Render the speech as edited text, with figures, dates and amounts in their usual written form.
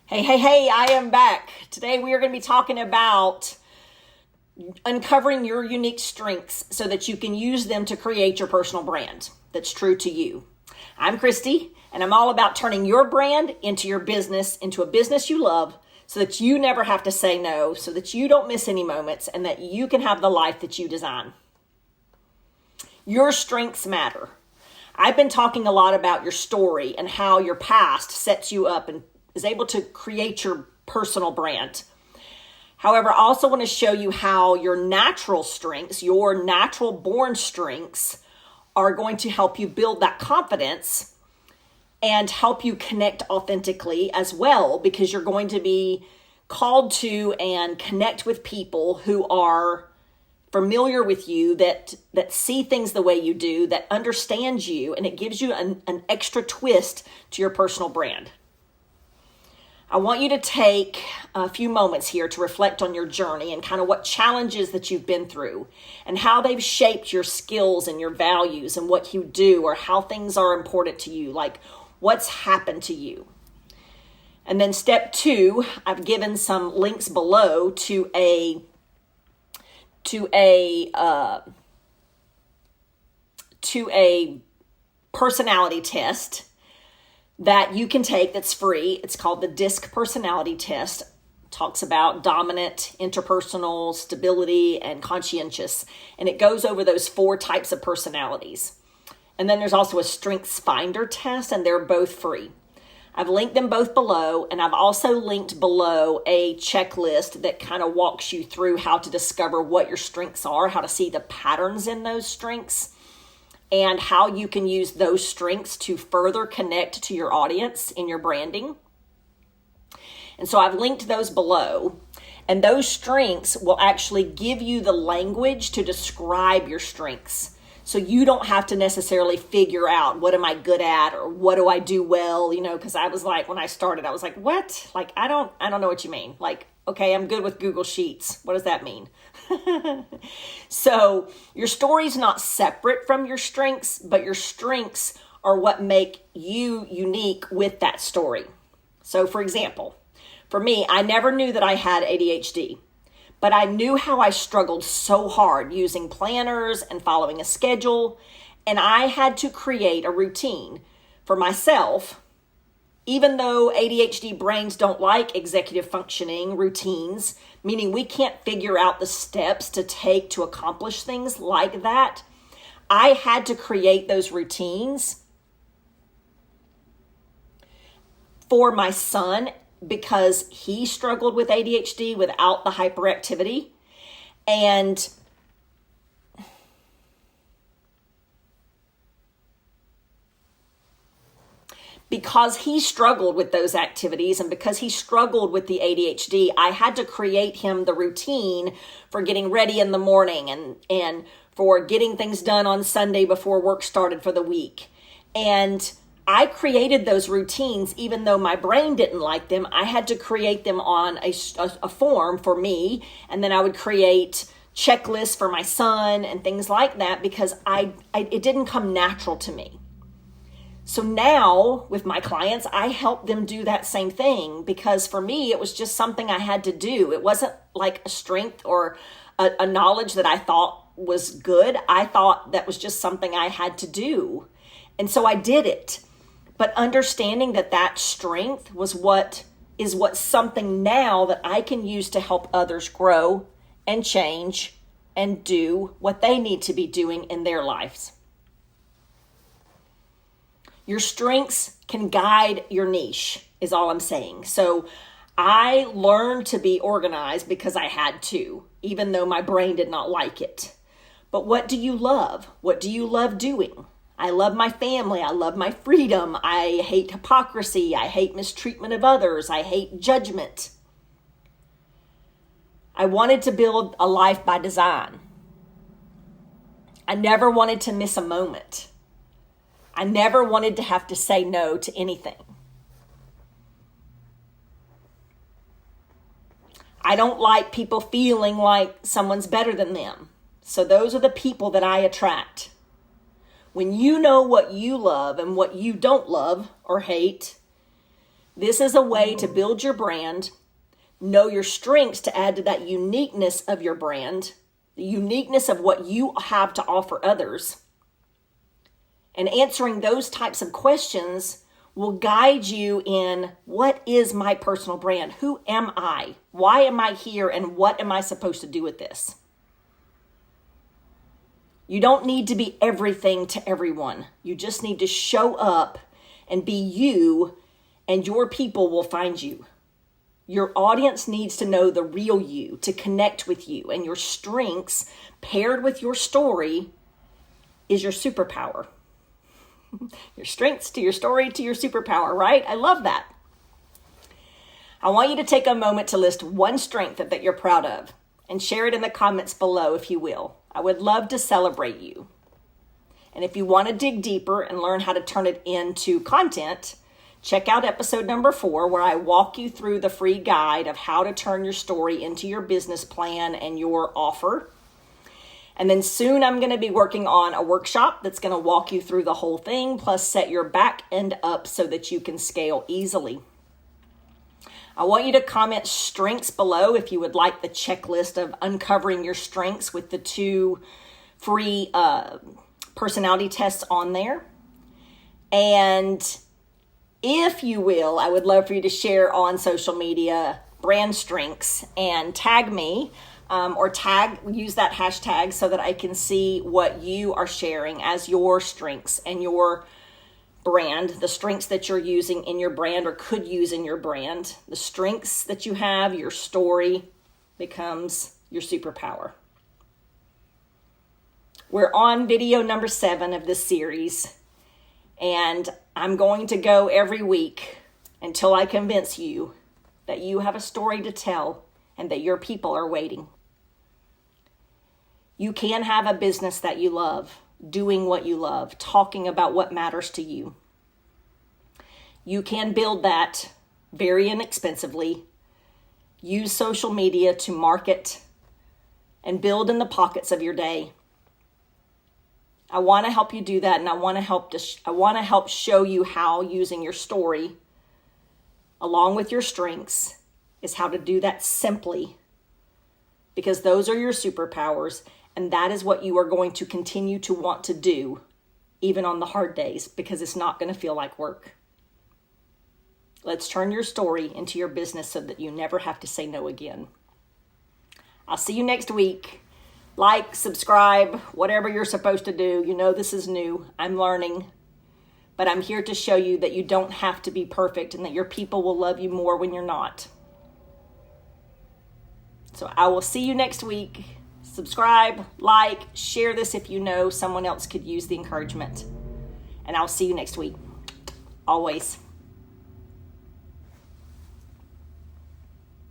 Hey, I am back. Today we are going to be talking about uncovering your unique strengths so that you can use them to create your personal brand that's true to you. I'm Cristi, and I'm all about turning your brand into your business, into a business you love, so that you never have to say no, so that you don't miss any moments, and that you can have the life that you design. Your strengths matter. I've been talking a lot about your story and how your past sets you up and is able to create your personal brand. However, I also want to show you how your natural strengths, your natural born strengths, are going to help you build that confidence and help you connect authentically as well, because you're going to be called to and connect with people who are familiar with you, that see things the way you do, that understand you, and it gives you an extra twist to your personal brand. I want you to take a few moments here to reflect on your journey and kind of what challenges that you've been through and how they've shaped your skills and your values and what you do, or how things are important to you, like what's happened to you. And then step 2, I've given some links below to a personality test that you can take that's free. It's called the DISC personality test. It talks about dominant, interpersonal, stability, and conscientious. And it goes over those 4 types of personalities. And then there's also a StrengthsFinder test, and they're both free. I've linked them both below, and I've also linked below a checklist that kind of walks you through how to discover what your strengths are, how to see the patterns in those strengths, and how you can use those strengths to further connect to your audience in your branding. And so I've linked those below, and those strengths will actually give you the language to describe your strengths. So you don't have to necessarily figure out, what am I good at, or what do I do well, because I was like, when I started, I was like, what? Like, I don't know what you mean. Like, okay, I'm good with Google Sheets. What does that mean? So your story's not separate from your strengths, but your strengths are what make you unique with that story. So for example, for me, I never knew that I had ADHD, but I knew how I struggled so hard using planners and following a schedule, and I had to create a routine for myself. Even though ADHD brains don't like executive functioning routines, meaning we can't figure out the steps to take to accomplish things like that, I had to create those routines for my son because he struggled with ADHD without the hyperactivity. And because he struggled with those activities and because he struggled with the ADHD, I had to create him the routine for getting ready in the morning and for getting things done on Sunday before work started for the week. And I created those routines even though my brain didn't like them. I had to create them on a form for me, and then I would create checklists for my son and things like that because it didn't come natural to me. So now with my clients, I help them do that same thing because for me, it was just something I had to do. It wasn't like a strength or a knowledge that I thought was good. I thought that was just something I had to do. And so I did it. But understanding that strength was what's something now that I can use to help others grow and change and do what they need to be doing in their lives. Your strengths can guide your niche, is all I'm saying. So I learned to be organized because I had to, even though my brain did not like it. But what do you love? What do you love doing? I love my family. I love my freedom. I hate hypocrisy. I hate mistreatment of others. I hate judgment. I wanted to build a life by design. I never wanted to miss a moment. I never wanted to have to say no to anything. I don't like people feeling like someone's better than them. So those are the people that I attract. When you know what you love and what you don't love or hate, This is a way to build your brand, know your strengths to add to that uniqueness of your brand, the uniqueness of what you have to offer others. And answering those types of questions will guide you in, what is my personal brand? Who am I? Why am I here? And what am I supposed to do with this? You don't need to be everything to everyone. You just need to show up and be you, and your people will find you. Your audience needs to know the real you, to connect with you, and your strengths paired with your story is your superpower. Your strengths to your story to your superpower, right? I love that. I want you to take a moment to list one strength that you're proud of and share it in the comments below if you will. I would love to celebrate you. And if you want to dig deeper and learn how to turn it into content, check out episode number 4, where I walk you through the free guide of how to turn your story into your business plan and your offer. And then soon I'm going to be working on a workshop that's going to walk you through the whole thing, plus set your back end up so that you can scale easily. I want you to comment strengths below if you would like the checklist of uncovering your strengths with the 2 free personality tests on there. And if you will, I would love for you to share on social media brand strengths and tag me. Use that hashtag so that I can see what you are sharing as your strengths and your brand, the strengths that you're using in your brand or could use in your brand. The strengths that you have, your story becomes your superpower. We're on video number 7 of this series, and I'm going to go every week until I convince you that you have a story to tell and that your people are waiting. You can have a business that you love, doing what you love, talking about what matters to you. You can build that very inexpensively. Use social media to market and build in the pockets of your day. I want to help you do that, and I want to help show you how using your story along with your strengths is how to do that simply, because those are your superpowers. And that is what you are going to continue to want to do, even on the hard days, because it's not going to feel like work. Let's turn your story into your business so that you never have to say no again. I'll see you next week. Like, subscribe, whatever you're supposed to do. You know this is new. I'm learning. But I'm here to show you that you don't have to be perfect and that your people will love you more when you're not. So I will see you next week. Subscribe, like, share this if you know someone else could use the encouragement. And I'll see you next week. Always.